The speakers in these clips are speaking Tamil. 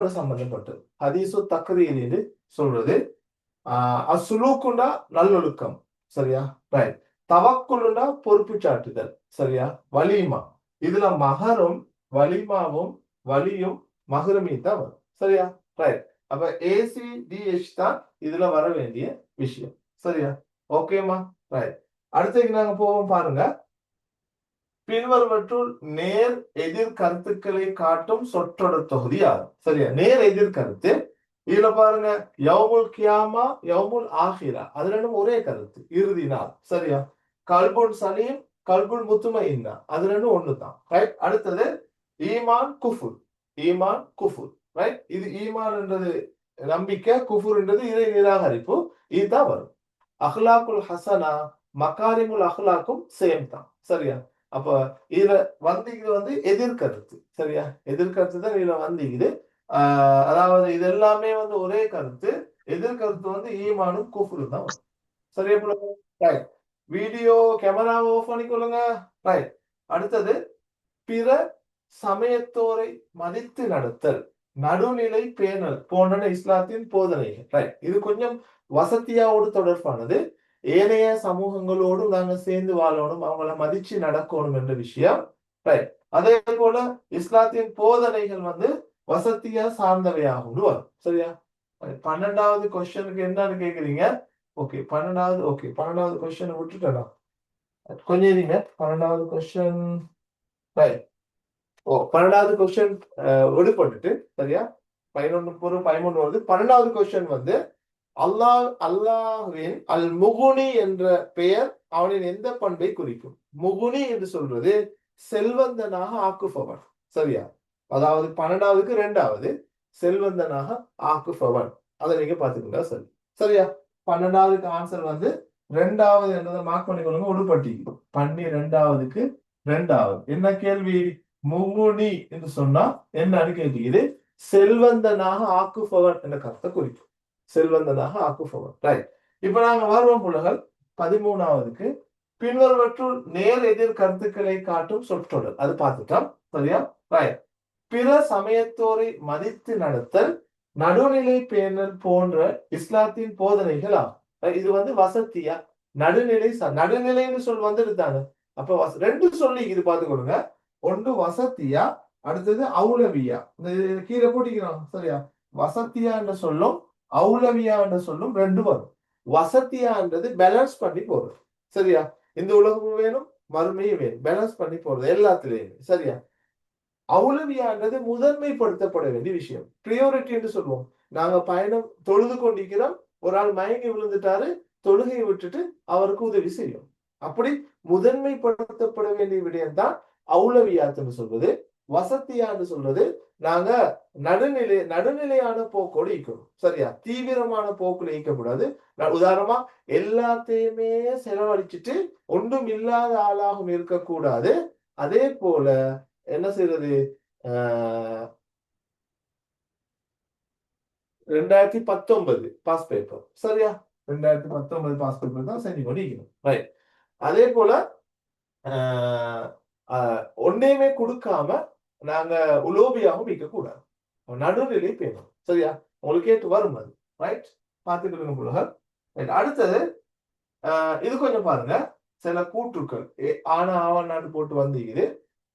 சம்பந்தப்பட்டது. ஹதீசு தக்ரீர் சொல்றது அசுலூக்குண்டா நல்லொழுக்கம், சரியா? ரைட். தவக்குலுண்டா பொறுப்பு சாட்டுதல், சரியா? வலிமா, இதுல மகரும் வலிமாவும் வலியும் மகருமே தான் வரும், சரியா? ரைட். அப்ப ஏசிடிஹெச் தான் இதுல வர வேண்டிய விஷயம், சரியா? ஓகேமா? ரைட். அடுத்து நாங்க போவோம் பாருங்க. பின்வருவற்றுள் நேர் எதிர் கருத்துக்களை காட்டும் சொற்றொடர் தொகுதி ஆகும், சரியா? நேர் எதிர் கருத்து இதுல பாருங்க, யவுமுல் கியாமா யவுமுல் ஆஹிரா, அது ரெண்டும் ஒரே கருத்து, இறுதி நாள், சரியா? கல்புல் சலீம் கல்புல் முத்துமைன்னா, அது ரெண்டும் ஒண்ணுதான், ரைட். அடுத்தது ஈமான் குஃபுர், ஈமான் குஃபுர், ரைட். இது ஈமான் என்றது நம்பிக்கை, குஃபுர் என்றது இறை நிராகரிப்பு, இதுதான் வரும். அஹ்லாக்குல் ஹசனா மகாரிமுல் அஹ்லாக்கும் சேம் தான், சரியா? அப்ப இதுல இது எதிர்கருத்து, சரியா? எதிர்கருத்து தான் இதுல இது. அதாவது இது எல்லாமே ஒரே கருத்து. எதிர்கருத்து ஈமானும் குஃப்ரும் தான் வரும், சரியா? ரைட். வீடியோ கேமராவை ஆஃப் பண்ணிக்கொள்ளுங்க. ரைட். அடுத்தது பிற சமயத்தோரை மதித்து நடத்தல், நடுநிலை பேணல் போன்ற இஸ்லாத்தின் போதனைகள். ரைட். இது கொஞ்சம் வசதியாவோடு தொடர்பானது. ஏனைய சமூகங்களோடு நாங்க சேர்ந்து வாழணும், அவங்கள மதிச்சு நடக்கணும் என்ற விஷயம். ரைட். அதே போல இஸ்லாத்தின் போதனைகள் வசதியா சார்ந்தவையாகும் வரும், சரியா? 12வது கொஸ்டினுக்கு என்னன்னு கேக்குறீங்க? ஓகே, 12வது கொஸ்டின் விட்டுட்டா கொஞ்சம் இருங்க. 12வது கொஸ்டின், ரைட். 12வது கொஸ்டின் விடுபட்டுட்டு, சரியா? 11 13 வருது. 12வது கொஸ்டின் அல்லாஹ்வின் அல் முகுனி என்ற பெயர் அவனின் எந்த பண்பை குறிக்கும்? முகுனி என்று சொல்றது செல்வந்தனாக ஆக்குபவன், சரியா? அதாவது 12வதுக்கு 2வது செல்வந்தனாக ஆக்குபவன், அதை நீங்க பாத்துக்கோங்க, சரி, சரியா? 12வதுக்கு ஆன்சர் 2வது என்றதை மார்க் பண்ணிக்கொள்ளுங்க. உடுப்பட்டி 12வதுக்கு 2வது என்ன கேள்வி? முகுனி என்று சொன்னா என்னன்னு கேள்வி. இது செல்வந்தனாக ஆக்குபவன் என்ற கருத்தை குறிக்கும், செல்வந்தனாக ஆக்குபவன், ரைட். இப்ப நாங்க வருவோம் புலகள் 13வதுக்கு. பின்வருவற்றுள் நேர் எதிர் கருத்துக்களை காட்டும் சொற்றொடர், அது பார்த்துட்டோம், சரியா? ரைட். பிற சமயத்தோரை மதித்து நடத்தல், நடுநிலை பேணல் போன்ற இஸ்லாத்தின் போதனைகள் ஆகும். இது வசதியா நடுநிலை, நடுநிலைன்னு சொல் வந்துருந்தாங்க. அப்ப ரெண்டு சொல்லி இது பார்த்துக்கொள்ளுங்க. ஒன்று வசதியா, அடுத்தது அவுலவியா. இந்த கீழே போட்டிக்கிறோம், சரியா? வசதியா என்ற சொல்லும் அவுலவியா என்ற சொல்லும் ரெண்டு வரும். வசதியான்றது பேலன்ஸ் பண்ணி போறது, சரியா? இந்த உலகமும் வேணும், மறுமையும் வேணும், பேலன்ஸ் பண்ணி போறது எல்லாத்திலையும், சரியா? அவுலவியான்றது முதன்மைப்படுத்தப்பட வேண்டிய விஷயம், பிரியோரிட்டி என்று சொல்லுவோம். நாங்க பயணம் தொழுது கொண்டிருக்கிறோம், ஒரு ஆள் மயங்கி விழுந்துட்டாரு, தொழுகையை விட்டுட்டு அவருக்கு உதவி செய்யும். அப்படி முதன்மைப்படுத்தப்பட வேண்டிய விடயம் தான் அவுலவியாத்துன்னு சொல்வது. வசதியான்னு சொல்றது நாங்க நடுநிலையான போக்கோடு ஈக்கணும், சரியா? தீவிரமான போக்குல ஈக்கக்கூடாது. உதாரணமா எல்லாத்தையுமே செலவழிச்சிட்டு ஒன்றும் இல்லாத ஆளாகவும் இருக்கக்கூடாது. அதே போல என்ன செய்யறது? 2019 பாஸ் பேப்பர், சரியா? 2019 பாஸ் பேப்பர் தான் செஞ்சு கொண்டிருக்கணும், ரைட். அதே போல ஒன்றையுமே கொடுக்காம நாங்க உலோபியாகவும் விற்க கூடாது, நடுநிலை பேணும், சரியா? உங்களுக்கு ஏற்று வரும் அது, ரைட். பார்த்துக்கிட்டு புலகர். அடுத்தது இது கொஞ்சம் பாருங்க. சில கூற்றுக்கள் ஆனா ஆவணாண்டு போட்டு இது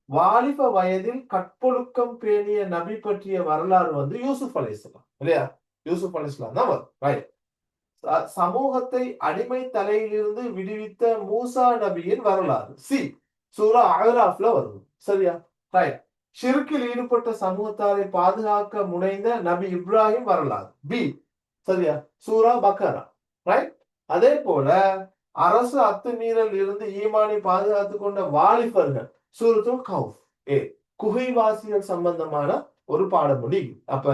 வாலிப வயதில் கற்பொழுக்கம் பேணிய நபி பற்றிய வரலாறு யூசுப் அலைஹிஸ்ஸலாம், இல்லையா? யூசுப் அலைஹிஸ்ஸலாம் தான் வரும், ரைட். சமூகத்தை அடிமை தலையிலிருந்து விடுவித்த மூசா நபியின் வரலாறு, சி சூரா அஹ்ராஃப்ல வருது, சரியா? ரைட். ஷிர்கில் ஈடுபட்ட சமூகத்தாரை பாதுகாக்க முனைந்த நபி இப்ராஹிம் வரலாறு, பி, சரியா? சூரா பக்கரா, ரைட். அதே போல அரசு அத்துமீறல் இருந்து ஈமானை பாதுகாத்துக் கொண்ட வாலிபர்கள், சூரத்துல் கௌஃப், ஏ. குகைவாசிகள் சம்பந்தமான ஒரு பாடமொழி. அப்ப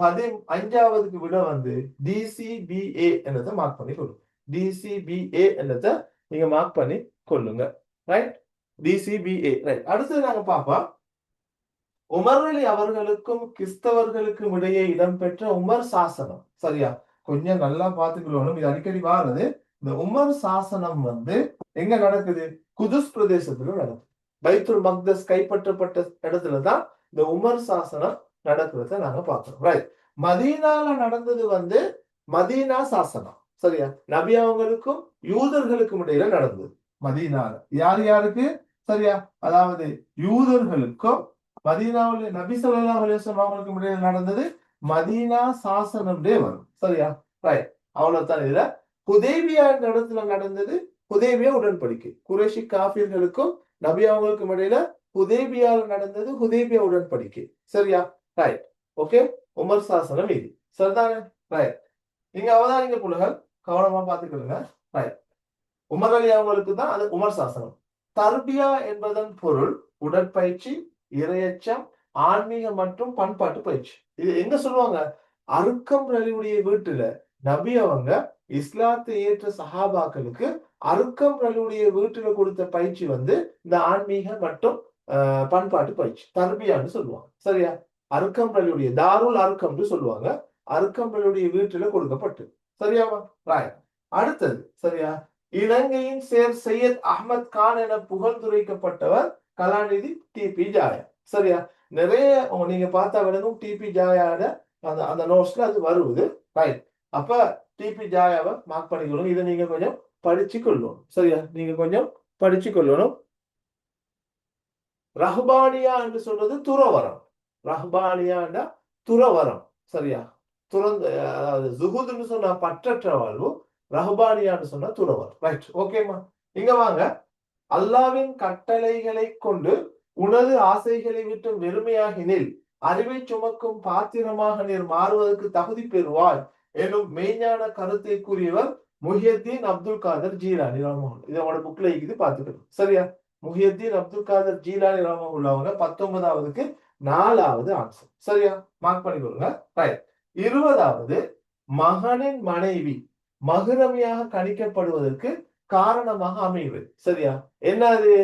15வதுக்கு விட டிசிபிஏ என்றதை மார்க் பண்ணி கொள்ளுங்க. டிசிபிஏ என்றதை நீங்க மார்க் பண்ணி கொள்ளுங்க, ரைட். DCPA, right. அடுத்தது நாங்க பார்ப்போம், உமர் அலி அவர்களுக்கும் கிறிஸ்தவர்களுக்கும் இடையே இடம்பெற்ற உமர் சாசனம், சரியா? கொஞ்சம் நல்லா பார்த்துக்கணும், இது அடிக்கடி வாருது. இந்த உமர் சாசனம் எங்க நடக்குது? குதுஸ் பிரதேசத்துல நடக்குது. பைத்துல் மக்தஸ் கைப்பற்றப்பட்ட இடத்துலதான் இந்த உமர் சாசனம் நடக்கிறத நாங்க பார்க்கிறோம். ரைட். மதீனால நடந்தது வந்து மதீனா சாசனம். சரியா? நபி அவங்களுக்கும் யூதர்களுக்கும் இடையில நடந்தது மதீனால. யார் யாருக்கு? சரியா? அதாவது யூதர்களுக்கும் மதீனாவுல நபி ஸல்லல்லாஹு அலைஹி வஸல்லம் அவங்களுக்கும் இடையில நடந்தது மதீனா சாசனம் வரும். சரியா? ரைட். அவ்வளவுதான். இதுல ஹுதைபியா என்ற இடத்துல நடந்தது ஹுதைபியா உடன்படிக்கை. குறைஷி காஃபிர்களுக்கும் நபி அவங்களுக்கும் இடையில ஹுதைபியால நடந்தது ஹுதைபியா உடன்படிக்கை. சரியா? ரைட். ஓகே. உமர் சாசனம் இது சரிதானே? ரைட். நீங்க அவதானிங்க புலகள் கவனமா பார்த்துக்கிடுங்க. ரைட். உமர் அலி அவங்களுக்கு தான் அது உமர் சாசனம். தர்பியா என்பதன் பொருள் உடற்பயிற்சி, இரையச்சம், ஆன்மீக மற்றும் பண்பாட்டு பயிற்சி. இது எங்க சொல்லுவாங்க? அருக்கம் அலியுடைய வீட்டுல நபி அவங்க இஸ்லாத்தை ஏற்ற சஹாபாக்களுக்கு அருக்கம் அலியுடைய வீட்டுல கொடுத்த பயிற்சி வந்து இந்த ஆன்மீக மற்றும் பண்பாட்டு பயிற்சி தர்பியான்னு சொல்லுவாங்க. சரியா? அருக்கம் அலியுடைய தாருல் அருக்கம்னு சொல்லுவாங்க. அருக்கம் அலியுடைய வீட்டுல கொடுக்கப்பட்டு. சரியாவா? ராய். அடுத்தது சரியா? இலங்கையின் சேர் சையத் அஹ்மத் கான் என புகழ்ந்துரைக்கப்பட்டவர் கலாநிதி டிபி ஜாயா. சரியா? நிறைய நீங்க பார்த்தா விளங்கும் டிபி ஜாயாட அந்த அந்த நோட்ஸ்ல அது வருவது. ரைட். அப்ப டிபி ஜாயாவை மார்க் பண்ணிக்கொள்ளும். இதை நீங்க கொஞ்சம் படிச்சு கொள்ளணும். சரியா? நீங்க கொஞ்சம் படிச்சு கொள்ளணும். ரஹ்பானியா என்று சொல்றது துறவரம். ரஹ்பானியாண்டா துறவரம். சரியா? துறந்த அதாவது ஜுஹுதுன்னு சொன்னா பற்றற்ற வாழ்வு, ரஹ்பானியான்னு சொன்னா துறவரம். ரைட். ஓகேமா? இங்க வாங்க. அல்லாவின் கட்டளைகளை கொண்டு உனது ஆசைகளை விட்டு வெறுமையாகினில் அறிவை சுமக்கும் பாத்திரமாக நீர் மாறுவதற்கு தகுதி பெறுவாய் எனும் மெய்ஞான கருத்தை கூறியவர் முஹியத்தீன் அப்துல் காதர் ஜீலானி ரஹ்மத்துல்லாஹி. இது அவனோட புக்ல இருக்குது பாத்துக்கணும். சரியா? முஹியத்தீன் அப்துல் காதர் ஜீலானி ரஹ்மத்துல்லாஹி 19வதுக்கு 4வது ஆன்சர். சரியா? மார்க் பண்ணிக்கொள்ளுங்க. ரைட். 20வது மகனின் மனைவி மகுரமியாக கணிக்கப்படுவதற்கு காரணமாக அமைவது. சரியா? என்னது?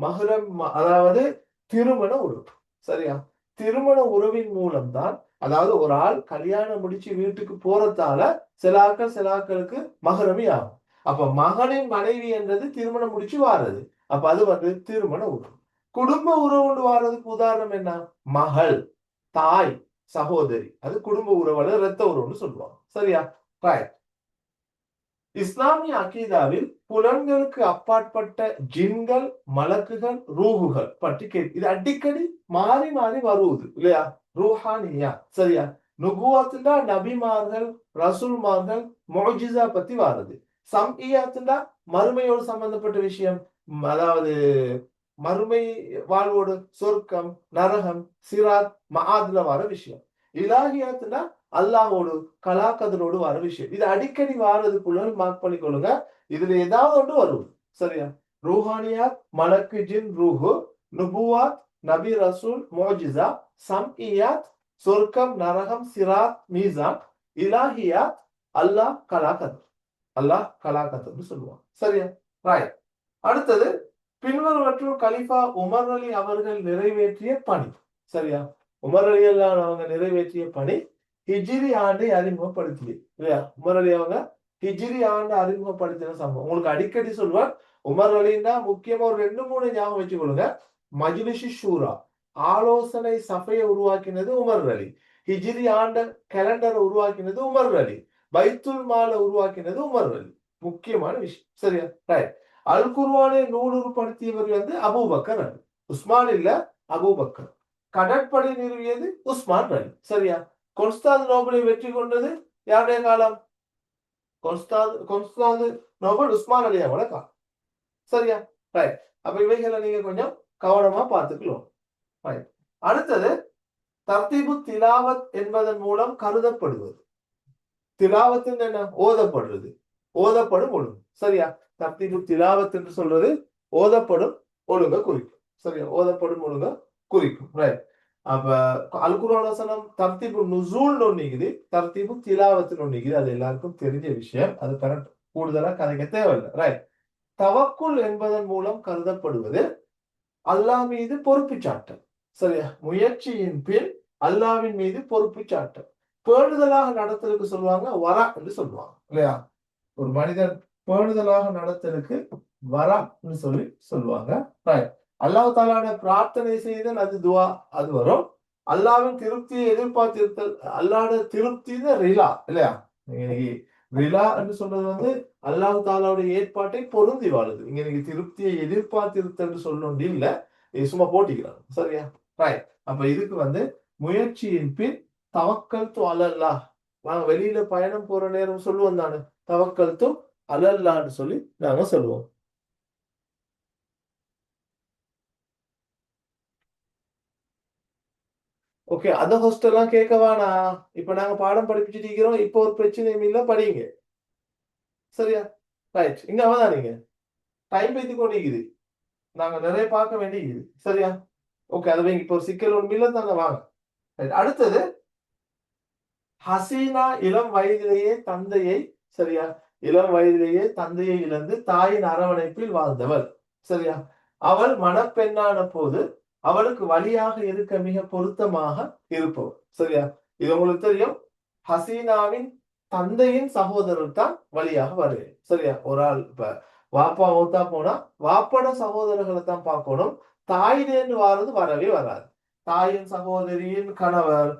மஹரம், அதாவது திருமண உறவு. சரியா? திருமண உறவின் மூலம்தான், அதாவது ஒரு ஆள் கல்யாணம் முடிச்சு வீட்டுக்கு போறதால சில ஆட்களுக்கு மகரமி ஆகும். அப்ப மகனின் மனைவி என்றது திருமணம் முடிச்சு வாரது. அப்ப அது வந்து திருமண உறவு. குடும்ப உறவு வாரதுக்கு உதாரணம் என்ன? மகள், தாய், சகோதரி. அது குடும்ப உறவு அல்லது இரத்த உறவுன்னு சொல்லுவாங்க. சரியா? ரைட். இஸ்லாமிய அகீதாவில் புலன்களுக்கு அப்பாற்பட்ட ஜின்கள், மலக்குகள், ரூஹுகள் பற்றி இது அடிக்கடி மாறி மாறி வருவது இல்லையா? ரூஹானியா. சரியா? நுபுவத்துண்டா நபிமார்கள், ரசூல்மார்கள், முஅஜிஸா பத்தி வாருது. சம்இயாத்துண்டா மறுமையோடு சம்பந்தப்பட்ட விஷயம், அதாவது மறுமை வாழ்வோடு சொர்க்கம், நரகம், சிராத், மஆத்ல வர விஷயம். இலாஹியாத்துனா அல்லாஹோடு கலாக்கதரோடு வர விஷயம். இது அடிக்கடி வாரதுக்குள்ள மார்க் பண்ணிக்கொள்ளுங்க. இதுல ஏதாவது ஒன்று வரும். சரியா? ரூஹானியாத் மலக்கு ஜின் ரூஹு, நுபுவாத் நபி ரசூல் முஅஜிஸா, சம்இயாத் சொர்க்கம் நரகம் சிராத் மீசான், இலாஹியாத் அல்லாஹ் கலாக்கதர். அல்லாஹ் கலாக்கதர்னு சொல்லுவாங்க. சரியா? ரைட். அடுத்தது பின்வருவற்றுள் கலிஃபா உமர் அலி அவர்கள் நிறைவேற்றிய பணி. சரியா? உமர் அலி அவங்க நிறைவேற்றிய பணி ஹிஜ்ரி ஆண்டை அறிமுகப்படுத்தியது இல்லையா? உமர் அலி அவங்க ஹிஜ்ரி ஆண்டை அறிமுகப்படுத்தின சம்பவம் உங்களுக்கு அடிக்கடி சொல்வார். உமர் அலின்னா முக்கியமா ஒரு 2-3 ஞாபகம் வச்சுக்கொள்ளுங்க. மஜ்லிஸ் ஷூரா, ஆலோசனை சபையை உருவாக்கினது உமர் அலி. ஹிஜ்ரி ஆண்ட கேலண்டரை உருவாக்கினது உமர் அலி. பைத்துல் மாலை உருவாக்கினது உமர் அலி. முக்கியமான விஷயம். சரியா? ரைட். அல் குர்ஆனை நூலுறுப்படுத்தியவர் வந்து அபூபக்கர் அலி. உஸ்மான் இல்ல, அபூபக்கர். கடற்படை நிறுவியது உஸ்மான் அலி. சரியா? கொன்ஸ்டாந்தினோபிளை வெற்றி கொண்டது யாருடைய காலம்? கொன்ஸ்டாந்தினோபிள் உஸ்மான் அலி அவங்களோட காலம். சரியா? ரைட். அப்ப இவைகளை நீங்க கொஞ்சம் கவனமா பார்த்துக்கலாம். ரைட். அடுத்தது தர்தீபு திலாவத் என்பதன் மூலம் கருதப்படுவது. திலாவத்து என்ன? ஓதப்படுறது, ஓதப்படும் ஒழுங்கு. சரியா? தர்தீபு திலாவத் என்று சொல்றது ஓதப்படும் ஒழுங்க குறிக்கும். சரியா? ஓதப்படும் ஒழுங்க குறிக்கும். ரைட். அப்ப அல் குர்ஆன் வசனம் தர்தீபு நுசூல் ஒன்னிக்குது, தர்தீபு திலாவத்து ஒன்னிக்குது. அது எல்லாருக்கும் தெரிஞ்ச விஷயம். அது கரெக்ட், கூடுதலா கதைக்க தேவையில்லை. ரைட். தவக்குல் என்பதன் மூலம் கருதப்படுவது அல்லாஹ் மீது பொறுப்பு சாட்டல். சரியா? முயற்சியின் பின் அல்லாவின் மீது பொறுப்பு சாட்டல். பேணுதலாக நடத்தலுக்கு சொல்லுவாங்க வரா என்று சொல்லுவாங்க இல்லையா? ஒரு மனிதன் பேணுதலாக நடத்தலுக்கு வரா என்று சொல்லி சொல்லுவாங்க. ரைட். அல்லாஹ் தாலான பிரார்த்தனை செய்தல், அது துவா, அது வரும். அல்லாவின் திருப்தியை எதிர்பார்த்திருத்தல். அல்லாட திருப்தி ரிலா இல்லையா? இன்னைக்கு ரிலா என்று சொல்றது வந்து அல்லாஹ் தாலாவுடைய ஏற்பாட்டை பொருந்தி வாழுது. இங்க நீங்க திருப்தியை எதிர்பார்த்திருத்தல் சொல்லணும் இல்ல, சும்மா போட்டிக்கிறாங்க. சரியா? ரைட். அப்ப இதுக்கு வந்து முயற்சியின் பின் தவக்கல் து அலல்லா. நாங்க வெளியில பயணம் போற நேரம் சொல்லுவோம் தானே, தவக்கல் து அலல்லான்னு சொல்லி நாங்க சொல்லுவோம். ஓகே, அந்த ஹாஸ்டல்லாம் கேட்க வேணாம். இப்ப நாங்க பாடம் படிப்பிச்சுட்டு இருக்கிறோம். இப்போ ஒரு பிரச்சனையும் இல்ல, படிங்க. சரியா? ரைட். இங்க அவதான் நீங்க டைம் பேசி கொண்டிருக்குது. நாங்க நிறைய பார்க்க வேண்டியது. சரியா? ஓகே, அது இப்போ ஒரு சிக்கல் ஒன்று இல்ல தாங்க, வாங்க. Right. அடுத்தது ஹசீனா இளம் வயதிலேயே தந்தையை, சரியா, இளம் வயதிலேயே தந்தையை இழந்து தாயின் அரவணைப்பில் வாழ்ந்தவள். சரியா? அவள் மணப்பெண்ணான போது அவளுக்கு வழியாக இருக்க மிக பொருத்தமாக இருப்பவள். சரியா? இது உங்களுக்கு தெரியும். ஹசீனாவின் தந்தையின் சகோதரர் தான் வழியாக வருவேன். சரியா? ஒரு ஆள் இப்ப வாப்பா மௌத்தா போனா வாப்பட சகோதரர்களை தான் பார்க்கணும். தாயிலேருந்து வாரது வரவே வராது. தாயின் சகோதரியின் கணவர்,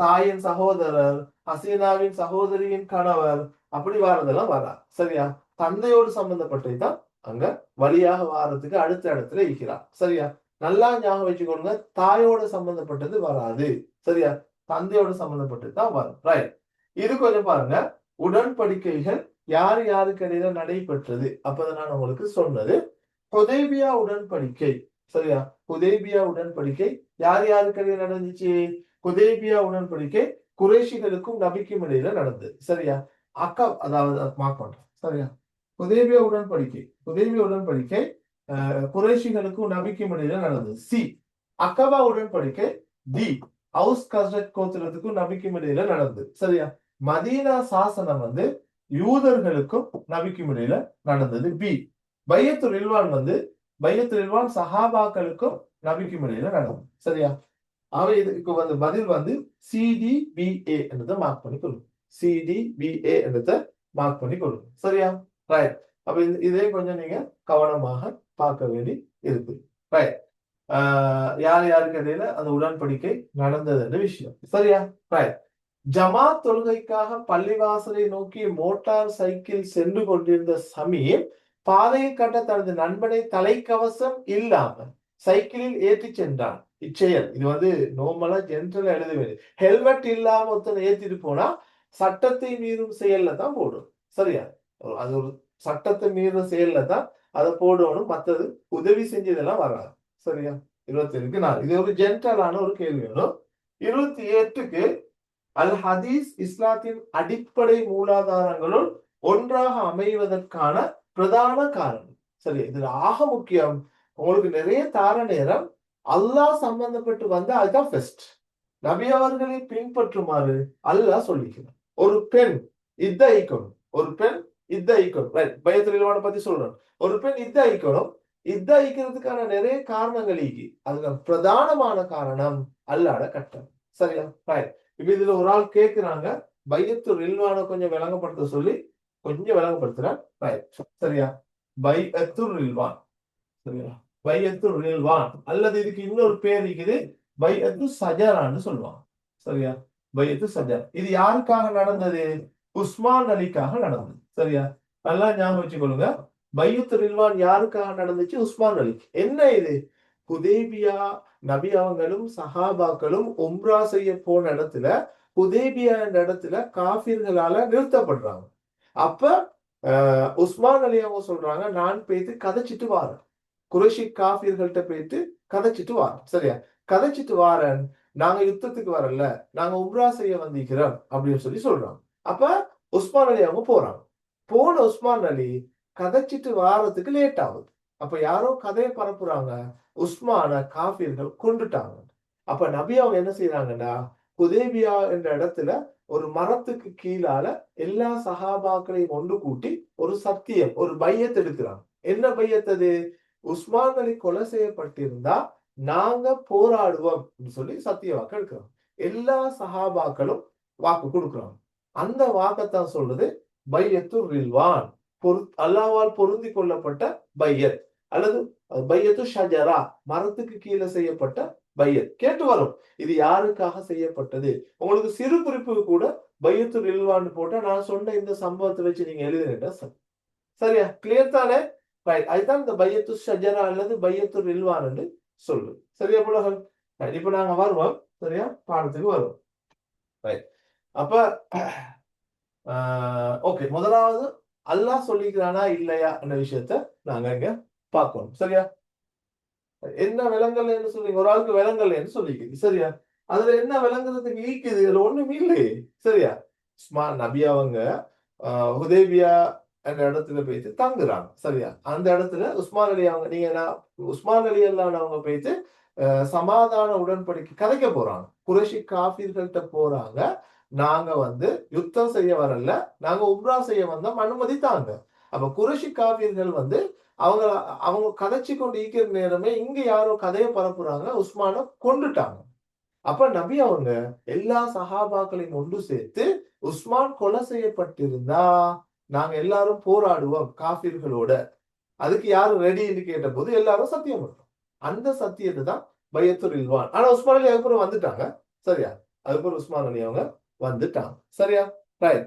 தாயின் சகோதரர், ஹசீனாவின் சகோதரியின் கணவர், அப்படி வாரதெல்லாம் வரா. சரியா? தந்தையோடு சம்பந்தப்பட்டதுதான் அங்க வழியாக வாரத்துக்கு அடுத்த இடத்துல இருக்கிறார். சரியா? நல்லா ஞாபகம் வச்சுக்கொள்ளுங்க, தாயோட சம்பந்தப்பட்டது வராது. சரியா? தந்தையோட சம்பந்தப்பட்டது தான் வரும். ரைட். இது கொஞ்சம் பாருங்க. உடன்படிக்கைகள் யார் யாருக்கு இடையில நடைபெற்றது அப்பதான் நான் உங்களுக்கு சொன்னது. ஹுதைபியா உடன்படிக்கை. சரியா? ஹுதைபியா உடன்படிக்கை யார் யாருக்கு இடையில நடந்துச்சு? ஹுதைபியா உடன்படிக்கை குறைஷிகளுக்கும் நபிக்கும் இடையில நடந்தது. சரியா? அக்கா, அதாவது மார்க் பண்றேன். சரியா? ஹுதைபியா உடன்படிக்கை, ஹுதைபியா உடன்படிக்கை குறைஷிகளுக்கும் நபிக்கும் இடையில நடந்தது. சி. அக்கபா உடன்படிக்கை டி. ஹவுஸ் கஸ்ரத் கோத்திரத்துக்கும் நபிக்கும் இடையில நடந்தது. சரியா? மதீனா சாசனம் வந்து யூதர்களுக்கும் நபிக்கும் இடையில நடந்தது. பி. பையத்து ரில்வான் வந்து பையத்து ரில்வான் சஹாபாக்களுக்கும் நபிக்கும் இடையில நடந்தது. சரியா? அவை இதுக்கு வந்து பதில் வந்து சிடிபிஏ என்றதை மார்க் பண்ணி கொள்ளும். சிடிபிஏ என்றதை மார்க் பண்ணி கொள்ளும். சரியா? ரைட். அப்ப இதே கொஞ்சம் நீங்க கவனமாக பார்க்க வேண்டி இருக்கு. ரைட். யார் யாருக்கு இடையில அந்த உடன்படிக்கை நடந்தது என்ற விஷயம். சரியா? ரைட். ஜமாத் தொழுகைக்காக பள்ளிவாசலை நோக்கி மோட்டார் சைக்கிள் சென்று கொண்டிருந்த சமீர் பாதையை கட்ட தனது நண்பனை தலைக்கவசம் இல்லாமல் சைக்கிளில் ஏற்றி சென்றான். இச்செயல் இது வந்து நோமலா ஜென்ரலா எழுத வேண்டியது. ஹெல்மெட் இல்லாம ஒருத்தனை ஏத்திட்டு போனா சட்டத்தை மீறும் செயல்ல தான் போடும். சரியா? அது ஒரு சட்டத்தை மீறும் செயல்ல தான் அதை போடணும். மற்றது உதவி செஞ்சதெல்லாம் வராது. சரியா? 27க்கு 4. இது ஒரு ஜென்ரலான ஒரு கேள்வி வேணும். 28க்கு அல் ஹதீஸ் இஸ்லாத்தின் அடிப்படை மூலாதாரங்களுள் ஒன்றாக அமைவதற்கான பிரதான காரணம். சரி, இதுல ஆக முக்கியம். உங்களுக்கு நிறைய தார நேரம் அல்லாஹ் சம்பந்தப்பட்டு வந்தா அதுதான் பெஸ்ட். நபி அவர்களை பின்பற்றுமாறு அல்லாஹ் சொல்லிக்கிறார். ஒரு பெண் இத்த ஐக்கணும், ஒரு பெண் இத்த ஐக்கணும். பயத்திலான பத்தி சொல்றேன். ஒரு பெண் இத்த ஐக்கணும். இத்த ஐக்கிறதுக்கான நிறைய காரணங்கள் இருக்கு. அதுல பிரதானமான காரணம் அல்லாட கட்டம். சரியா? ரைட். இப்ப இதுல ஒரு ஆள் கேட்கிறாங்க, பையத்து ரில்வான கொஞ்சம் விளங்கப்படுத்த சொல்லி கொஞ்சம் விளங்கப்படுத்துறேன். ரைட். சரியா? பையத்து ரில்வான். சரியா? பையத்து ரில்வான் அல்லது இதுக்கு இன்னொரு பேர் இருக்குது, பையத்து சஜரான்னு சொல்லுவாங்க. சரியா? பையத்து சஜர். இது யாருக்காக நடந்தது? உஸ்மான் அலிக்காக நடந்தது. சரியா? நல்லா ஞாபகம் வச்சுக்கொள்ளுங்க. பையத்து ரில்வான் யாருக்காக நடந்துச்சு? உஸ்மான் அலி. என்ன இது? ஹுதைபியா நபி அவங்களும் சஹாபாக்களும் உம்ரா செய்ய போன இடத்துல ஹுதைபியா என்ற இடத்துல காஃபிர்களால நிறுத்தப்படுறாங்க. அப்ப உஸ்மான் அலி அவங்க சொல்றாங்க, நான் போயிட்டு கதைச்சிட்டு வாரேன். குறைஷி காஃபிர்கள்ட்ட போயிட்டு கதைச்சிட்டு வாரேன். சரியா? கதைச்சிட்டு வாரேன், நாங்க யுத்தத்துக்கு வரல, நாங்க உம்ரா செய்ய வந்திருக்கிறோம் அப்படின்னு சொல்லி சொல்றாங்க. அப்ப உஸ்மான் அலி அவங்க போறாங்க. போன உஸ்மான் அலி கதைச்சிட்டு வாரத்துக்கு லேட் ஆகுது. அப்ப யாரோ கதையை பரப்புறாங்க, உஸ்மான காஃபிர்கள் கொண்டுட்டாங்க. அப்ப நபி அவங்க என்ன செய்யறாங்கன்னா, ஹுதைபியா என்ற இடத்துல ஒரு மரத்துக்கு கீழால எல்லா சஹாபாக்களையும் ஒன்று கூட்டி ஒரு சத்தியம், ஒரு பையத் எடுக்கிறாங்க. என்ன பையத் அது? உஸ்மான் அலி கொலை செய்யப்பட்டிருந்தா நாங்க போராடுவோம் சொல்லி சத்திய வாக்கு எடுக்கிறோம். எல்லா சஹாபாக்களும் வாக்கு கொடுக்குறாங்க. அந்த வாக்கத்தான் சொல்றது பையத்து ரில்வான், அல்லாஹ்வால் பொருந்தி கொள்ளப்பட்ட பையத், அல்லது பையத்து ஷஜரா, மரத்துக்கு கீழே செய்யப்பட்ட பையத் கேட்டு வரும். இது யாருக்காக செய்யப்பட்டது? உங்களுக்கு சிறு குறிப்பு கூட பையத்து ரில்வான்னு போட்டா நான் சொன்ன இந்த சம்பவத்தை வச்சு நீங்க எழுதுனீங்கன்னா சரியா? கிளியர் தானே? ரைட். அதுதான் இந்த பையத்து ஷஜரா அல்லது பையத்து ரில்வான் என்று சொல்லு. சரியா புலகல்? இப்ப நாங்க வருவோம். சரியா? பாடத்துக்கு வருவோம். ரைட். அப்ப ஓகே, முதலாவது அல்லாஹ் சொல்லிக்கிறானா இல்லையா என்ற விஷயத்த நாங்க இங்க பார்க்கணும். சரியா? என்ன விலங்கல்னு சொல்லி ஒரு ஆளுக்கு விலங்கல்னு சொல்லிக்குது. சரியா? அதுல என்ன விளங்குறதுக்கு ஈக்குது? இதுல ஒண்ணுமே இல்லையே. சரியா? உஸ்மான் நபி அவங்க ஹுதைபியா என்ற இடத்துல போயிட்டு தங்குறாங்க. சரியா? அந்த இடத்துல உஸ்மான் அலி அவங்க உஸ்மான் அலி அல்லான்னு அவங்க போயிட்டு சமாதான உடன்படிக்கை கதைக்க போறாங்க. குறைஷி காபீர்கள்ட்ட போறாங்க. நாங்க யுத்தம் செய்ய வரல, நாங்க உம்ரா செய்ய வந்தோம், அனுமதித்தாங்க. அப்ப குறைஷி காபீர்கள் அவங்க அவங்க கதைச்சு கொண்டு இருக்கிற நேரமே இங்க யாரோ கதையை பரப்புறாங்க, உஸ்மான கொண்டுட்டாங்க. அப்ப நபி அவங்க எல்லா சஹாபாக்களையும் ஒன்று சேர்த்து உஸ்மான் கொலை செய்யப்பட்டிருந்தா நாங்க எல்லாரும் போராடுவோம் காபீர்களோட, அதுக்கு யாரும் ரெடின்னு கேட்ட போது எல்லாரும் சத்தியம் பண்றோம். அந்த சத்தியத்தை தான் பையத்துல் ரில்வான். ஆனா உஸ்மான் அலி அதுக்கப்புறம் வந்துட்டாங்க. சரியா? அதுக்கப்புறம் உஸ்மான் அலி அவங்க வந்துட்டாங்க. சரியா? ரைட்.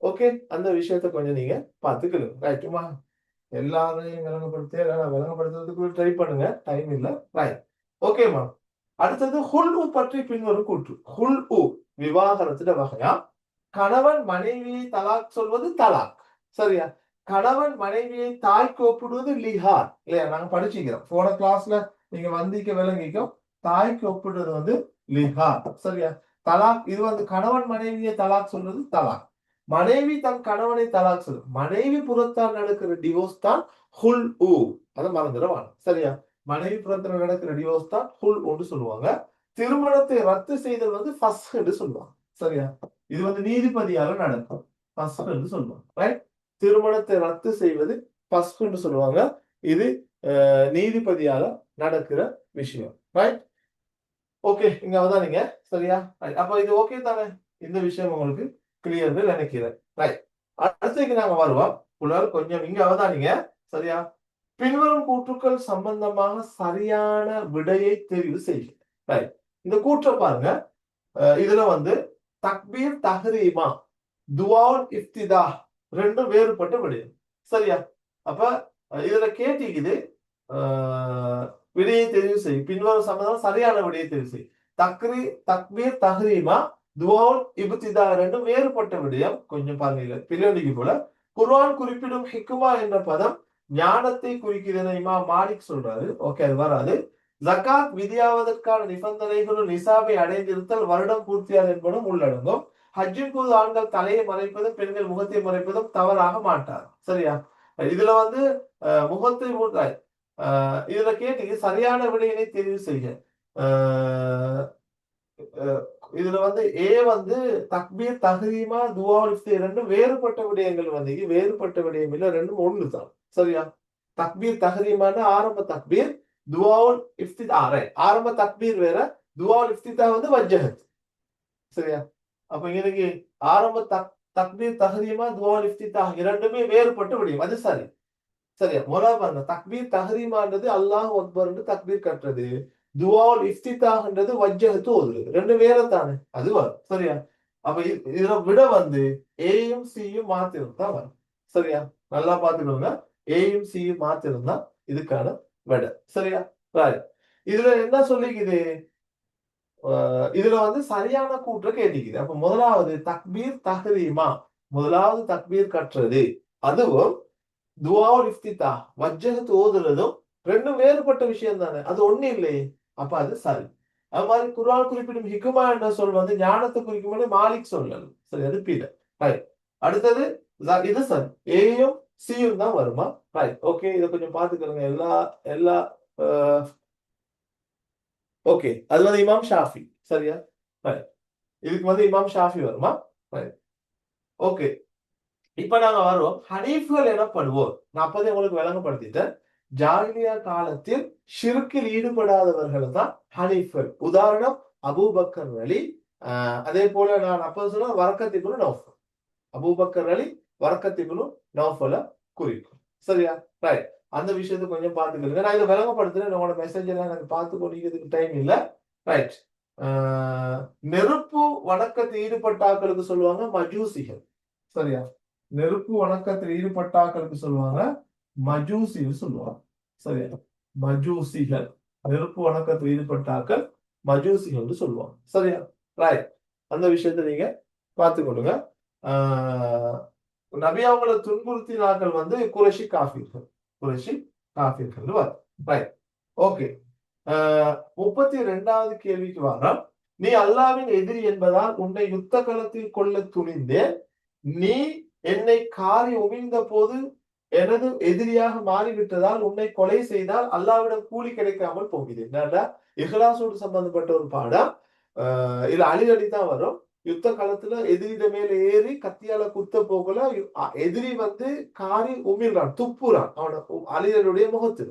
ஓகே, அந்த விஷயத்த கொஞ்சம் நீங்க பாத்துக்கணும். ரைட்டுமா? எல்லாரையும் விளங்கப்படுத்துறதுக்கு ட்ரை பண்ணுங்க, டைம் இல்ல. ரைட். ஓகேமா? அடுத்தது ஹுல்உ பற்றி பின்வரும் கூற்று. ஹுல்உ விவாகரத்துல வகையா. கணவன் மனைவியை தலாக் சொல்வது தலாக். சரியா? கணவன் மனைவியை தாய்க்கு ஒப்பிடுவது லிஹார். இல்லையா? நாங்க படிச்சுக்கிறோம் போன கிளாஸ்ல, நீங்க வந்திக்க விளங்கிக்கும். தாய்க்கு ஒப்பிடுறது லிஹார். சரியா? தலாக் இது கணவன் மனைவியை தலாக் சொல்றது தலாக். மனைவி தன் கணவனை தலாக் சொல்லு. மனைவி புறத்தால் நடக்கிற டிவோர்ஸ் தான் ஹுல்உ. அதை மறந்துடுவாங்க. சரியா? மனைவி புறத்தில் நடக்கிற டிவோர்ஸ் தான் ஹுல்உன்னு சொல்லுவாங்க. திருமணத்தை ரத்து செய்தல் ஃபஸ்ஹ் என்று சொல்லுவாங்க. சரியா? இது நீதிபதியால நடக்கும். ஃபஸ்ஹ் என்று சொல்லுவாங்க. ரைட்? திருமணத்தை ரத்து செய்வது ஃபஸ்ஹ் என்று சொல்லுவாங்க. இது நீதிபதியால நடக்கிற விஷயம். ரைட்? ஓகே, இங்க அவதானிங்க. சரியா? அப்ப இது ஓகே தானே? இந்த விஷயம் உங்களுக்கு கிளியர் நினைக்கிறேன். ரைட். அடுத்துக்கு நாங்க வருவோம். புலர் கொஞ்சம் இங்க அவதானிங்க. சரியா? பின்வரும் கூற்றுக்கள் சம்பந்தமாக சரியான விடையை தெரிவு செய்ய. ரைட். இந்த கூற்றை பாருங்க. இதுல தக்பீர் தஹ்ரீமா, துஆல் இஃப்திதா ரெண்டும் வேறுபட்ட விடயம். சரியா? அப்ப இதுல கேட்டிக்குது விடையை தெரிவு செய். பின்வரும் சம்பந்தம் சரியான விடையை தெரிவு செய். தக்பீர் தஹ்ரீமா, துஆல் இப்திதா ரெண்டும் வேறுபட்ட விடயம். கொஞ்சம் பாருங்க பின்னணிக்கு போல. குர்ஆன் குறிப்பிடும் ஹிக்மா என்ற பதம் ஞானத்தை குறிக்கிறது இமாம் மாலிக் சொல்றாரு. ஓகே, அது வராது. ஜகாத் விதியாவதற்கான நிபந்தனைகளும் நிசாபை அடைந்திருத்தல் வருடம் பூர்த்தியாது என்பதும் உள்ளடங்கும். ஹஜ்ஜின் போது ஆண்கள் தலையை மறைப்பதும் பெண்கள் முகத்தை மறைப்பதும் தவறாக மாட்டார். சரியா? இதுல முகத்தை இதுல கேட்டு சரியான விடையினை தெரிவு செய்ய. இதுல ஏ தக்பீர் தஹ்ரீமா துஆல் இஃப்தி ரெண்டும் வேறுபட்ட விடயங்கள் வேறுபட்ட விடயம் இல்ல, ரெண்டும் ஒண்ணுதான். சரியா? தக்பீர் தஹ்ரீமான ஆரம்ப தக்பீர், துஆல் இஃப்திதா ஆரம்ப தக்பீர் வேற, துஆல் இஃப்திதா வஜ்ஜஹத். சரியா? அப்ப இன்னைக்கு ஆரம்ப தக்பீர் தஹ்ரீமா துஆல் இஃப்திதா இரண்டுமே வேறுபட்ட விடயம். அது சரி. சரியா? முதல்ல பாருங்க, தக்பீர் தஹ்ரீமான்றது அல்லாஹ் அக்பர் தக்பீர் கட்டுறது, துஆல் இஃப்திதாஹ்ன்றது வஜ்ஜஹத் ஓதுறது. ரெண்டு வேற தானே? அது வரும். சரியா? அப்ப இதுல விட ஏயும் சியும் மாத்திரம் தான் வரும். சரியா? நல்லா பாத்துக்கோங்க. ஏயும் சியும் மாத்திரம் தான் இதுக்கான விட. சரியா? இதுல என்ன சொல்லிக்குது? இதுல சரியான கூற்று கேட்டிக்குது. அப்ப முதலாவது தக்பீர் தஹ்ரீமா, முதலாவது தக்பீர் கட்டுறது, அதுவும் துஆல் இஃப்திதா வஜ்ஜஹத் ஓதுறதும் ரெண்டும் வேறுபட்ட விஷயம் தானே? அது ஒண்ணு இல்லையே. அப்ப அது சரி. அது மாதிரி குர்ஆன் குறிப்பிடும் ஹிக்மா என்ற சொல் ஞானத்தை குறிக்கும் மாலிக் சொல்லல். சரி, அது பீட. ரைட். அடுத்தது இது சரி. ஏயும் சியும் தான் வருமா? ரைட். ஓகே, இதை கொஞ்சம் பாத்துக்கிறோங்க. எல்லா எல்லா ஓகே, அது இமாம் ஷாஃபி. சரியா? ரைட். இதுக்கு இமாம் ஷாஃபி வருமா? ரைட். ஓகே, இப்ப நாங்க வருவோம். ஹனீஃப்கள் எனப்படுவோர். நான் அப்போதே உங்களுக்கு விளங்கப்படுத்திட்டேன். ஜாகிலியா காலத்தில் ஷிர்கில் ஈடுபடாதவர்கள் தான் ஹனீஃப்கள். உதாரணம் அபூபக்கர் அலி. அதே போல நான் அப்போது சொன்ன வரக்கத்திபுனு நௌஃபல். அபூபக்கர் அலி வரக்கத்திபுனு நௌஃபல குறிக்கும். சரியா? ரைட். அந்த விஷயத்தை கொஞ்சம் பார்த்துக்கலுங்க. நான் இதை விளங்கப்படுத்துறேன். உங்களோட மெசேஜ் எல்லாம் எனக்கு பார்த்து கொண்டிருக்கிறதுக்கு டைம் இல்லை. ரைட். நெருப்பு வணக்கத்தில் ஈடுபட்டாக்களுக்கு சொல்லுவாங்க மஜூசிகள். சரியா? நெருப்பு வணக்கத்தில் ஈடுபட்டாக்களுக்கு சொல்லுவாங்க மஜூசின்னு சொல்லுவாங்க. சரியா? மஜூசிகள். நெருப்பு வணக்கத்தில் ஈடுபட்டாக்கள் மஜூசிகள் சொல்லுவாங்க. சரியா? ரைட். அந்த விஷயத்தை நீங்க பார்த்துக்கொள்ளுங்க. நபி அவங்களை துன்புறுத்தினார்கள் வந்து குறைஷி காஃபிர்கள். குறைஷி காஃபிர்கள் வரும். ரைட். ஓகே. 32வது கேள்விக்கு வரோம். நீ அல்லாவின் எதிரி என்பதால் உன்னை யுத்த களத்தில் கொள்ள துணிந்தேன். நீ என்னை காரி உமிழ்ந்த போது எனது எதிரியாக மாறிவிட்டதால் உன்னை கொலை செய்தால் அல்லாவிடம் கூலி கிடைக்காமல் போகுது. என்னடா இஹ்லாசோடு சம்பந்தப்பட்ட ஒரு பாடம். இதுல அழிலடி தான் வரும். யுத்த காலத்துல எதிரிட மேல ஏறி கத்தியால குத்த போகல, எதிரி வந்து காரி உமிழ்றான், துப்புறான் அவனை அலிரனுடைய முகத்துல.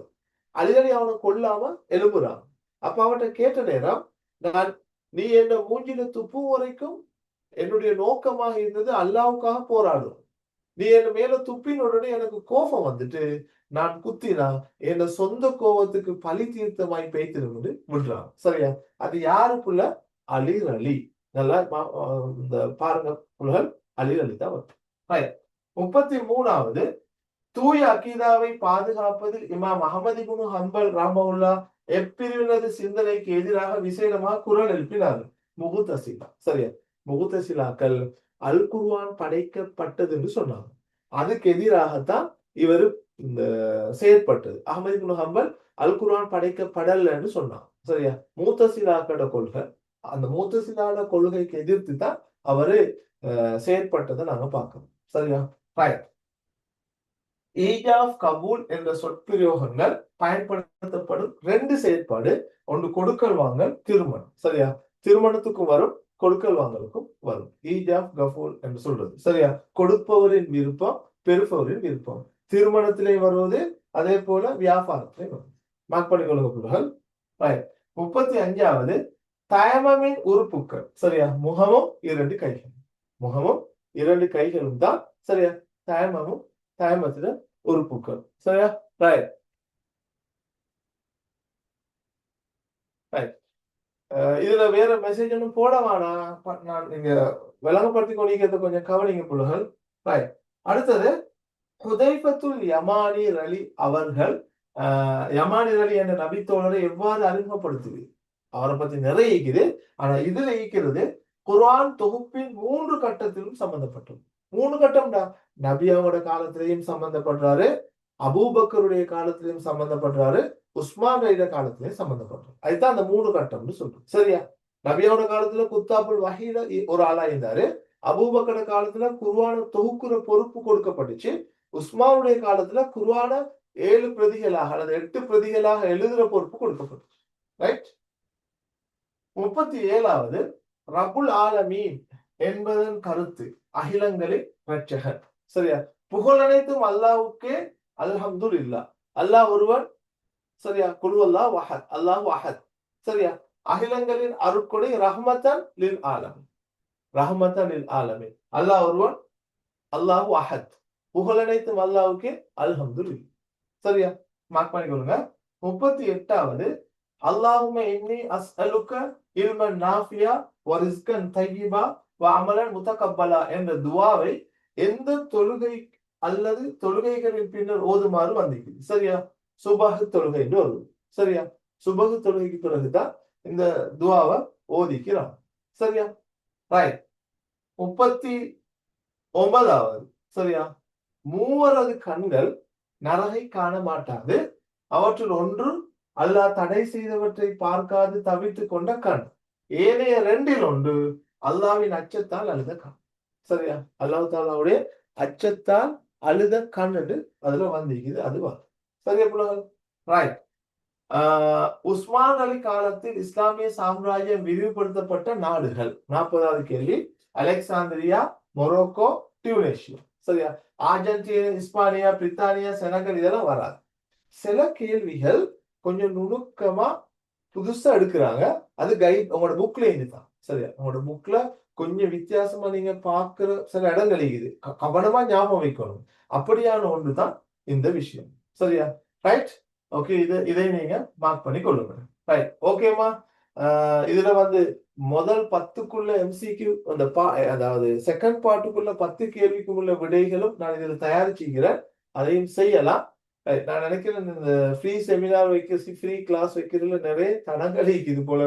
அலிரடி அவனை கொல்லாம எழுப்புறான். அப்ப அவன்கிட்ட கேட்ட நேரம், நான் நீ என்ன மூஞ்சில துப்பும் வரைக்கும் என்னுடைய நோக்கமாக இருந்தது அல்லாவுக்காக போராடும். நீ என்ன மேல துப்பின உடனே எனக்கு கோபம் வந்துட்டு நான் குத்தினா என்ன சொந்த கோபத்துக்கு பழி தீர்த்தமாய் பேய்த்திருந்து விடுறான். சரியா? அது யாருக்குள்ள? அலிர் அலி. நல்லா இந்த பாருங்க புலகள், அலிர் அலி தான் வரும். 33வது, தூய அகீதாவை பாதுகாப்பது இமாம் அஹமது இப்னு ஹம்பல் ரஹ்மத்துல்லாஹ் எப்பிரிவினது சிந்தனைக்கு எதிராக விசேடமாக குரல் எழுப்பினார்கள். முகுத்தசிலா. சரியா? முகுத்தசிலாக்கள் அல் குர்ஆன் படைக்கப்பட்டது என்று சொன்னாங்க. அதுக்கு எதிராகத்தான் இவர் இந்த செயற்பட்டது. அஹமது இப்னு ஹம்பல் அல் குர்ஆன் படைக்கப்படல என்று சொன்னாங்க. சரியா? மூத்தசிலாக்களோட கொள்கை, அந்த மூத்தசிலான கொள்கைக்கு எதிர்த்து தான் அவரு செயற்பட்டதை நாங்க பார்க்கணும். சரியா? ரைட். ஈஜாப் கபூல் என்ற சொற்பிரயோகங்கள் பயன்படுத்தப்படும் 2 செயற்பாடு. ஒன்று கொடுக்கல் வாங்கல், திருமணம். சரியா? திருமணத்துக்கும் வரும், கொடுக்கல் வாங்கலுக்கும் வரும். ஈஜாப் கபூல் என்று சொல்றது. சரியா? கொடுப்பவரின் விருப்பம், பெறுபவரின் விருப்பம். திருமணத்திலே வருவது, அதே போல வியாபாரத்திலே வரும். மார்க் பண்ணிக்கொள்ளுங்க பிள்ளைகள். 35வது, தயமமின் உறுப்புக்கள். சரியா? முகமும் 2 கைகள். முகமும் 2 கைகளும் தான். சரியா? தயமமும் தயமத்துல உறுப்புக்கள். சரியா? ரைட். ரைட். இதுல வேற மெசேஜ் ஒன்றும் போட வேணாம். நான் நீங்க விளங்கப்படுத்தி கொண்டிருக்கிறத கொஞ்சம் கவனிங்க புள்ளுகள். ரைட். அடுத்தது, ஹுதைஃபத்துல் யமானி ரலி அவர்கள் யமானி ரலி என்ற நபித்தோழரை எவ்வாறு அறிமுகப்படுத்துது? அவரை பத்தி நிறைய இருக்குது. ஆனா இதுல ஈக்கிறது குர்ஆன் தொகுப்பின் 3 கட்டத்திலும் சம்பந்தப்பட்டது. 3 கட்டம்டா. நபியாவோட காலத்திலையும் சம்பந்தப்படுறாரு, அபூபக்கருடைய காலத்திலையும் சம்பந்தப்படுறாரு, உஸ்மான் ரலியோட காலத்திலையும் சம்பந்தப்படுறாரு. அதுதான் அந்த 3 கட்டம்னு சொல்றோம். சரியா? நபியாவோட காலத்துல குத்தாபுல் வஹீல ஒரு ஆளா இருந்தாரு. அபூபக்கரோட காலத்துல குர்ஆன தொகுக்குற பொறுப்பு கொடுக்கப்பட்டுச்சு. உஸ்மானுடைய காலத்துல குர்ஆன 7 பிரதிகளாக அல்லது 8 பிரதிகளாக எழுதுற பொறுப்பு கொடுக்கப்பட்டுச்சு. ரைட். 37வது, ரபுல் ஆலமீன் என்பதன் கருத்து அகிலங்களின் இரட்சகர். சரியா? புகழ் அனைத்தும் அல்லாஹ்வுக்கே, அல்ஹம்துலில்லாஹ். அல்லாஹ் ஒருவன். சரியா? குல் அல்லாஹ் வஹத், அல்லாஹ் வஹத். சரியா? அகிலங்களின் அருட்கொடை ரஹ்மத்தன் லில் ஆலமீன். ரஹ்மத்தன் லில் ஆலமீன். அல்லாஹ் ஒருவன், அல்லாஹ் வஹத். புகழ் அனைத்தும் அல்லாஹ்வுக்கே, அல்ஹம்துலில்லாஹ். சரியா? மார்க் பண்ணிக்கொள்ளுங்க. 38வது, அல்லாஹும்ம இன்னி அஸ்அலுக இல்மன் நாஃபியா வ ரிஸ்கன் தய்யிபா வ அமலன் முதகப்பலா என்ற துஆவை எந்த தொழுகை அல்லது தொழுகைகளின் பின்னர் ஓதுமாறு வந்திருக்குது. சரியா? சுபஹ் தொழுகை என்று வருது. சரியா? சுபஹ் தொழுகைக்கு பிறகுதான் இந்த துஆவை ஓதிக்கிறான். சரியா? ரைட். 39வது, சரியா? மூவரது கண்கள் நரகை காண மாட்டாது. அவற்றுள் ஒன்று அல்லாஹ் தடை செய்தவற்றை பார்க்காது தவிர்த்து கொண்ட கண். ஏனைய 2ல் ஒன்று அல்லாஹ்வின் அச்சத்தால் அழுத கண். சரியா? அல்லாஹ் தாலாவுடைய அச்சத்தால் அழுத கண் என்று அதுல வந்திருக்குது. அது வரும். சரியா புலகள்? ரைட். உஸ்மான் அலி காலத்தில் இஸ்லாமிய சாம்ராஜ்யம் விரிவுபடுத்தப்பட்ட நாடுகள். 40வது கேள்வி, அலெக்சாந்திரியா, மொரோக்கோ, டியூனேஷியா. சரியா? அர்ஜென்டினா, இஸ்பானியா, பிரித்தானியா, செனகல் இதெல்லாம் வராது. சில கேள்விகள் கொஞ்சம் நுணுக்கமா புதுசா எடுக்கிறாங்க. அது கைட் உங்களோட புக்ல இருந்துதான். சரியா? உங்களோட புக்ல கொஞ்சம் வித்தியாசமா நீங்க பாக்குற சில இடங்கள் இருக்குது. கவனமா ஞாபகம் வைக்கணும். அப்படியான ஒன்றுதான் இந்த விஷயம். சரியா? ரைட். ஓகே, இதை நீங்க மார்க் பண்ணி கொள்ளுங்க. ரைட். ஓகேமா. இதுல வந்து முதல் 10க்குள்ள எம்சிக்யூ அந்த அதாவது செகண்ட் பார்ட்டுக்குள்ள 10 கேள்விக்கு உள்ள விடைகளும் நான் இதுல தயாரிச்சுக்கிறேன். அதையும் செய்யலாம். நான் நினைக்கிறேன் இந்த ஃப்ரீ செமினார் வைக்க ஃப்ரீ கிளாஸ் வைக்கிறதுல நிறைய தடங்கள் இது போல